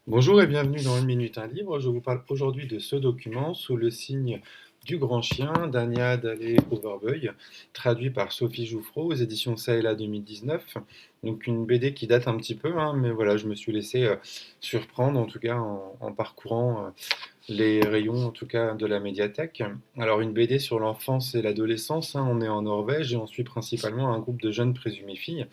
Bonjour et bienvenue dans Une minute un livre. Je vous parle aujourd'hui de ce document sous le signe du grand chien d'Anya Dalé Overbeuy, traduit par Sophie Jouffreau aux éditions Ça et là 2019. Donc une BD qui date un petit peu, hein, mais voilà, je me suis laissé surprendre en tout cas en parcourant les rayons en tout cas de la médiathèque. Alors une BD sur l'enfance et l'adolescence, hein, on est en Norvège et on suit principalement un groupe de jeunes présumées filles.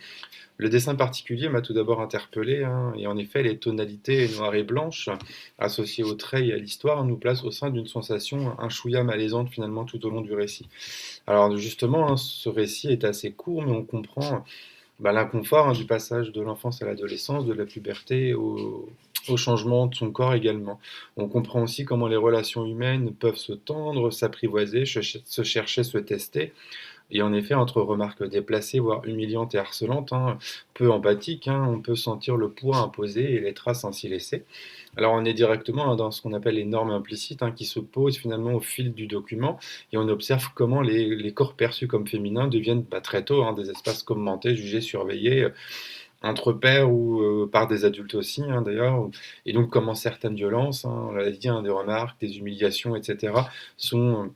Le dessin particulier m'a tout d'abord interpellé, hein, et en effet, les tonalités noires et blanches associées au trait et à l'histoire nous placent au sein d'une sensation un chouïa malaisante finalement tout au long du récit. Alors justement, hein, ce récit est assez court, mais on comprend l'inconfort, hein, du passage de l'enfance à l'adolescence, de la puberté au changement de son corps également. On comprend aussi comment les relations humaines peuvent se tendre, s'apprivoiser, se chercher, se tester. Et en effet, entre remarques déplacées, voire humiliantes et harcelantes, hein, peu empathiques, hein, on peut sentir le poids imposé et les traces ainsi laissées. Alors on est directement, hein, dans ce qu'on appelle les normes implicites, hein, qui se posent finalement au fil du document, et on observe comment les corps perçus comme féminins deviennent très tôt, hein, des espaces commentés, jugés, surveillés, entre pairs ou par des adultes aussi, hein, d'ailleurs. Et donc comment certaines violences, hein, on l'a dit, hein, des remarques, des humiliations, etc., sont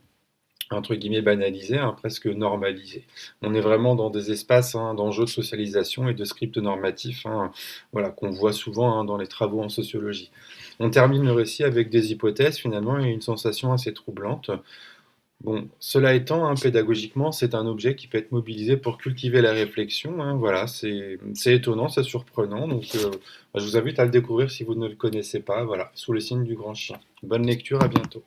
entre guillemets banalisé, hein, presque normalisé. On est vraiment dans des espaces, hein, d'enjeux de socialisation et de scripts normatifs, hein, voilà, qu'on voit souvent, hein, dans les travaux en sociologie. On termine le récit avec des hypothèses finalement et une sensation assez troublante. Bon, cela étant, hein, pédagogiquement, c'est un objet qui peut être mobilisé pour cultiver la réflexion, hein, voilà, c'est étonnant, c'est surprenant, donc je vous invite à le découvrir si vous ne le connaissez pas, voilà, sous le signe du grand chien. Bonne lecture, à bientôt.